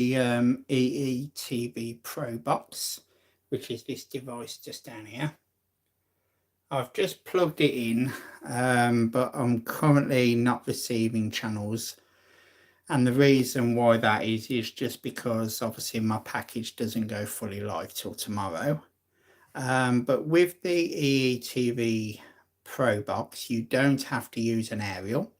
the EE Pro box, which is this device just down here. I've just plugged it in, but I'm currently not receiving channels. And the reason why that is just because obviously my package doesn't go fully live till tomorrow. But with the EETV Pro box, you don't have to use an aerial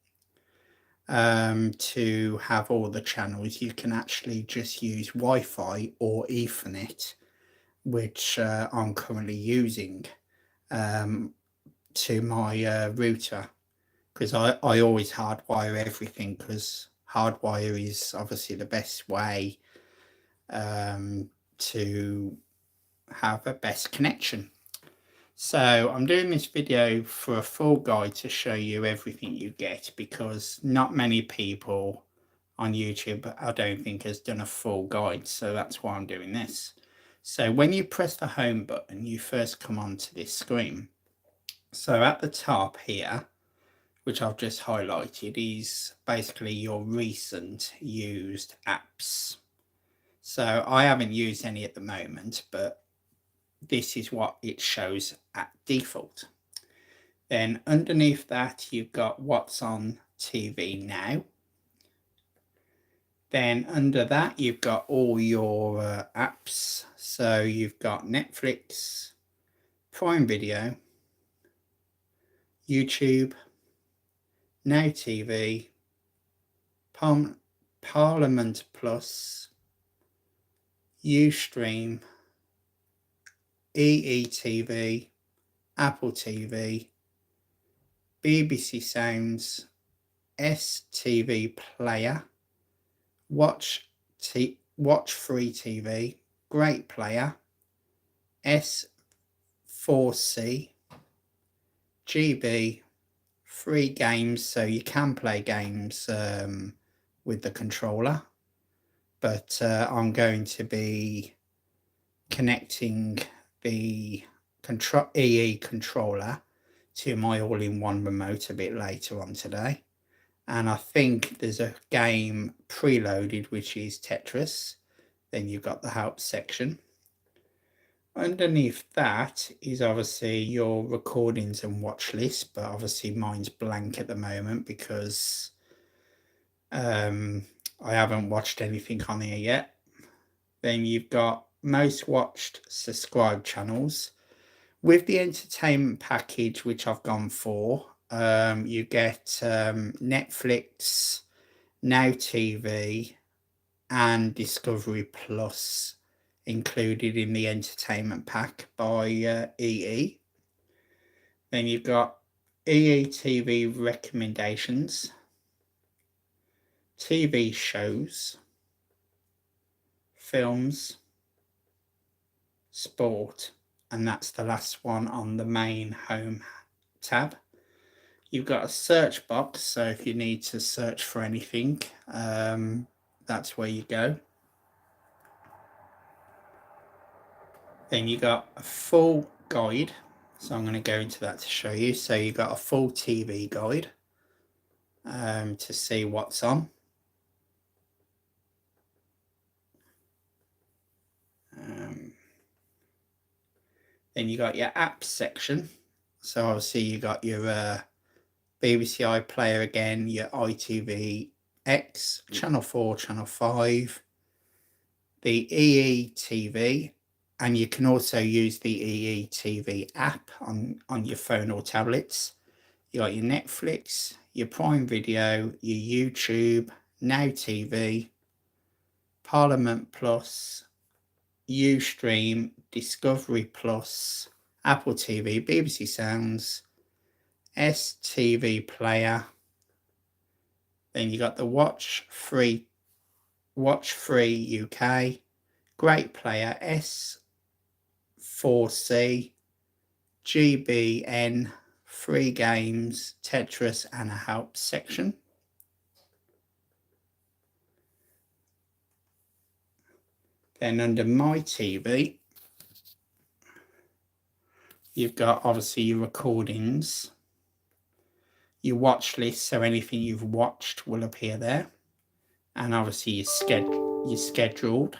to have all the channels. You can actually just use Wi-Fi or Ethernet, which I'm currently using to my router, because I always hardwire everything, because hardwire is obviously the best way to have a best connection. So I'm doing this video for a full guide to show you everything you get, because not many people on YouTube, I don't think, has done a full guide. So that's why I'm doing this. So when you press the home button, you first come onto this screen. So at the top here, which I've just highlighted, is basically your recent used apps. So I haven't used any at the moment, but this is what it shows at default. Then underneath that, you've got what's on TV now. Then under that, you've got all your apps. So you've got Netflix, Prime Video, YouTube, Now TV, Parliament Plus, Ustream, EETV, Apple TV, BBC Sounds, STV Player, Watch Free TV, Great Player, S4C, GB, free games, so you can play games with the controller, but I'm going to be connecting the EE controller to my all-in-one remote a bit later on today. And I think there's a game preloaded, which is Tetris. Then you've got the help section. Underneath that is obviously your recordings and watch list, but obviously mine's blank at the moment because I haven't watched anything on here yet. Then you've got most watched subscribed channels. With the entertainment package, which I've gone for, you get Netflix, Now TV, and Discovery Plus included in the entertainment pack by EE. Then you've got EE TV recommendations, TV shows, films, sport, and that's the last one on the main home tab. You've got a search box, so if you need to search for anything, that's where you go. Then you got a full guide, so I'm going to go into that to show you. So you've got a full TV guide to see what's on. Then you got your apps section. So obviously you got your BBC iPlayer again, your ITVX, Channel 4, Channel 5, the EETV, and you can also use the EETV app on your phone or tablets. You got your Netflix, your Prime Video, your YouTube, Now TV, Parliament Plus, Ustream, Discovery Plus, Apple TV, BBC Sounds, STV Player. Then you got the Watch Free UK, Great Player, S4C, GBN, free games, Tetris, and a help section. Then under My TV, you've got obviously your recordings, your watch list, so anything you've watched will appear there, and obviously your schedule. your scheduled.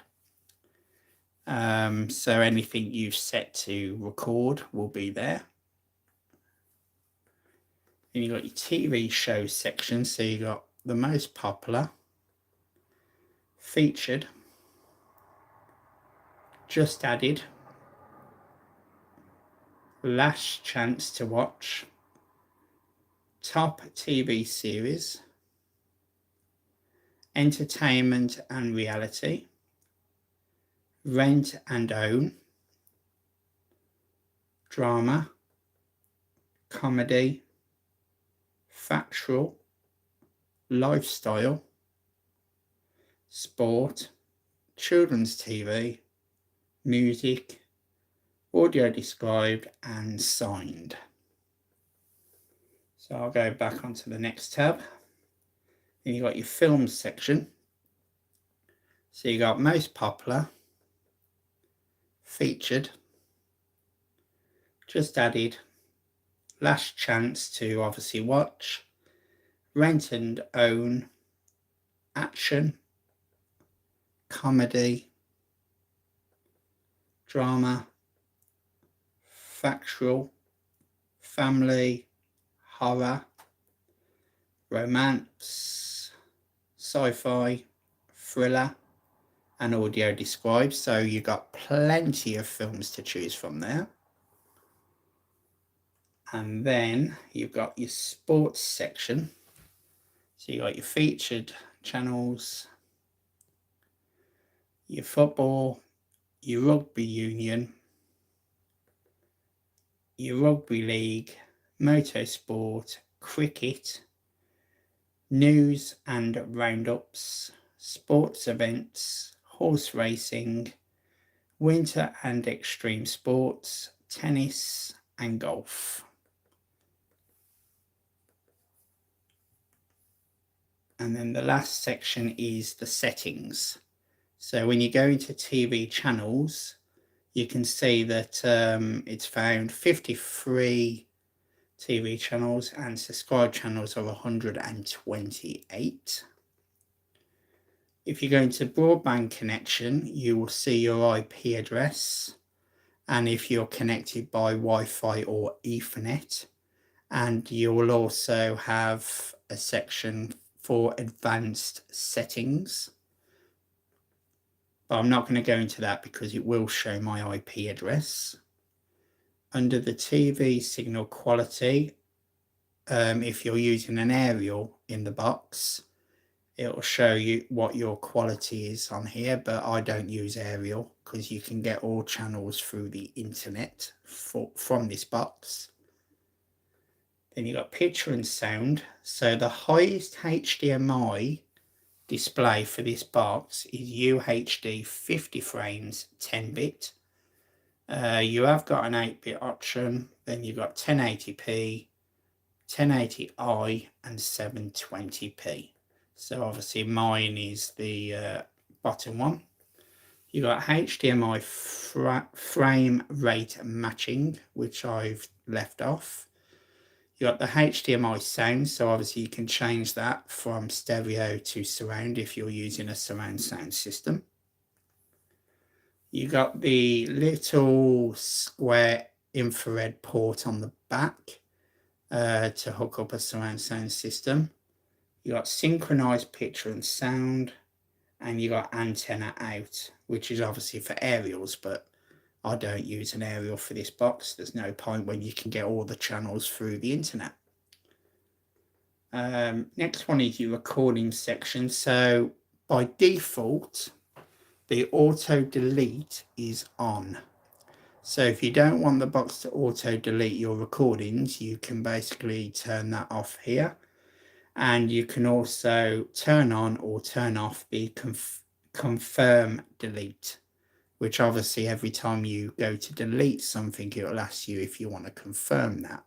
So anything you've set to record will be there. Then you've got your TV show section. So you got the most popular, featured, just added, last chance to watch, top TV series, entertainment and reality, rent and own, drama, comedy, factual, lifestyle, sport, children's TV, music, audio described, and signed. So I'll go back onto the next tab. Then you got your films section. So you got most popular, featured, just added, last chance to obviously watch, rent and own, action, comedy, drama, factual, family, horror, romance, sci-fi, thriller, and audio described. So you've got plenty of films to choose from there. And then you've got your sports section. So you got your featured channels, your football, your rugby union, your rugby league, motorsport, cricket, news and roundups, sports events, horse racing, winter and extreme sports, tennis and golf. And then the last section is the settings. So when you go into TV channels, you can see that it's found 53 TV channels and subscribed channels are 128. If you go into broadband connection, you will see your IP address, and if you're connected by Wi-Fi or Ethernet, and you will also have a section for advanced settings. But I'm not going to go into that because it will show my IP address. Under the TV signal quality, if you're using an aerial in the box, it will show you what your quality is on here, but I don't use aerial because you can get all channels through the internet from this box. Then you got picture and sound. So the highest HDMI display for this box is UHD 50 frames 10-bit. You have got an 8-bit option, then you've got 1080p, 1080i and 720p. So obviously mine is the bottom one. You got HDMI frame rate matching, which I've left off. You got the HDMI sound, so obviously you can change that from stereo to surround if you're using a surround sound system. You got the little square infrared port on the back to hook up a surround sound system. You got synchronized picture and sound, and you got antenna out, which is obviously for aerials, but I don't use an aerial for this box. There's no point when you can get all the channels through the internet. Next one is your recording section. So by default, the auto delete is on. So if you don't want the box to auto delete your recordings, you can basically turn that off here. And you can also turn on or turn off the confirm delete, which obviously every time you go to delete something, it will ask you if you want to confirm that.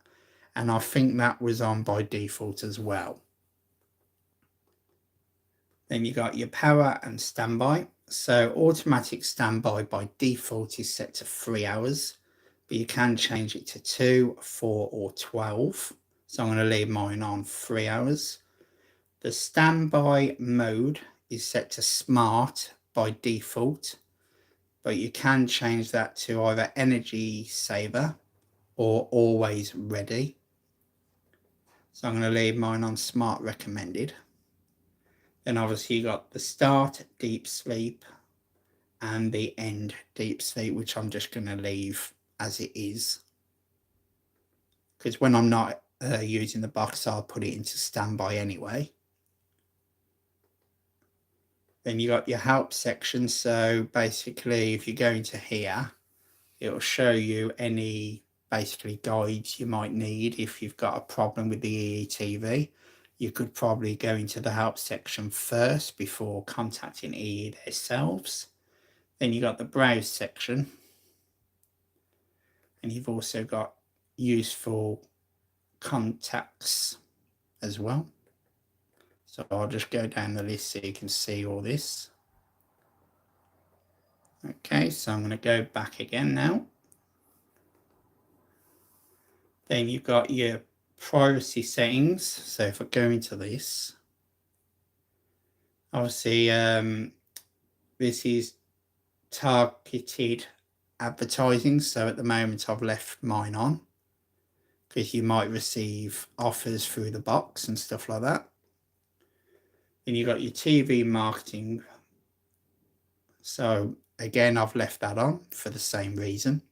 And I think that was on by default as well. Then you got your power and standby. So automatic standby by default is set to 3 hours, but you can change it to 2, 4 or 12. So I'm going to leave mine on 3 hours. The standby mode is set to smart by default, but you can change that to either energy saver or always ready. So I'm going to leave mine on smart recommended. Then obviously you got the start deep sleep and the end deep sleep, which I'm just going to leave as it is, because when I'm not using the box, I'll put it into standby anyway. Then you got your help section. So basically, if you go into here, it'll show you any basically guides you might need. If you've got a problem with the EE TV, you could probably go into the help section first before contacting EE themselves. Then you got the browse section, and you've also got useful contacts as well. So I'll just go down the list so you can see all this. Okay, so I'm going to go back again now. Then you've got your privacy settings. So if I go into this, obviously this is targeted advertising. So at the moment I've left mine on, because you might receive offers through the box and stuff like that. Then you've got your TV marketing. So again, I've left that on for the same reason.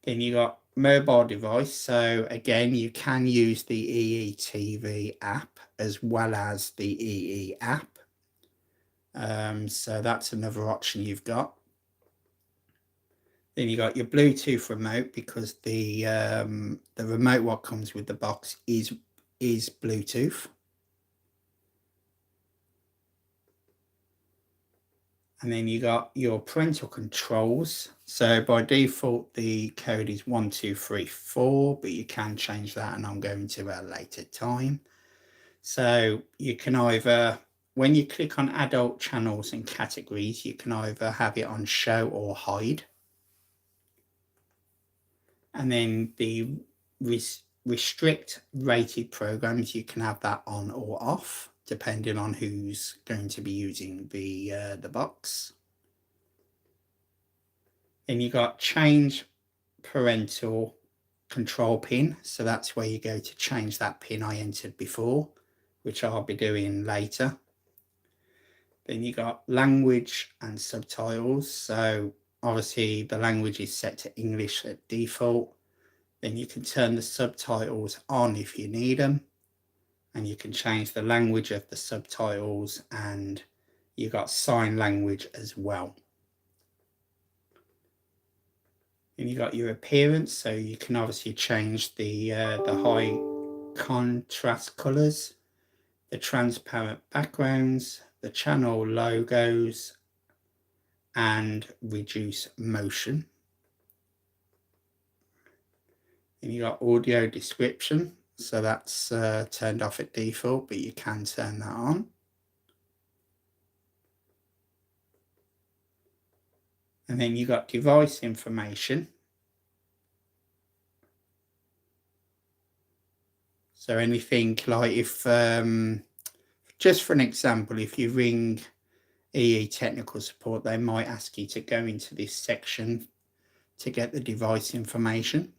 Then you got mobile device. So again, you can use the EE TV app as well as the EE app. So that's another option you've got. Then you got your Bluetooth remote, because the remote what comes with the box is Bluetooth. And then you got your parental controls. So by default, the code is 1234, but you can change that, and I'm going to at a later time. So you can either, when you click on adult channels and categories, you can either have it on show or hide. And then the restrict rated programs, you can have that on or off, depending on who's going to be using the box. Then you got change parental control pin. So that's where you go to change that pin I entered before, which I'll be doing later. Then you got language and subtitles. So obviously the language is set to English at default. Then you can turn the subtitles on if you need them, and you can change the language of the subtitles, and you got sign language as well. And you got your appearance, so you can obviously change the high contrast colors, the transparent backgrounds, the channel logos, and reduce motion. And you got audio description, so that's turned off at default, but you can turn that on. And then you got device information. So anything like, if just for an example, if you ring EE technical support, they might ask you to go into this section to get the device information.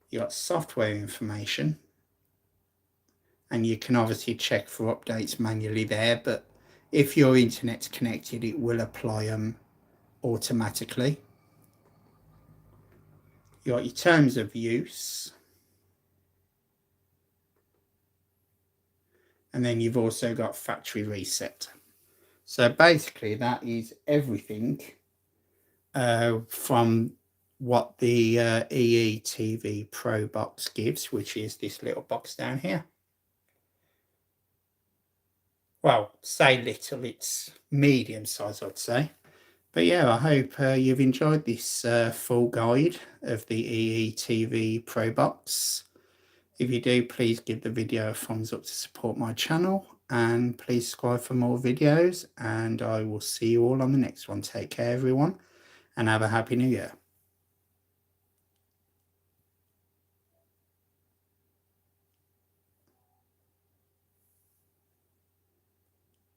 You got software information, and you can obviously check for updates manually there, but if your internet's connected, it will apply them automatically. You got your terms of use, and then you've also got factory reset. So basically that is everything from what the EE TV Pro box gives, which is this little box down here. Well, say little, it's medium size, I'd say. But yeah, I hope you've enjoyed this full guide of the EE TV Pro box. If you do, please give the video a thumbs up to support my channel, and please subscribe for more videos, and I will see you all on the next one. Take care, everyone, and have a happy new year.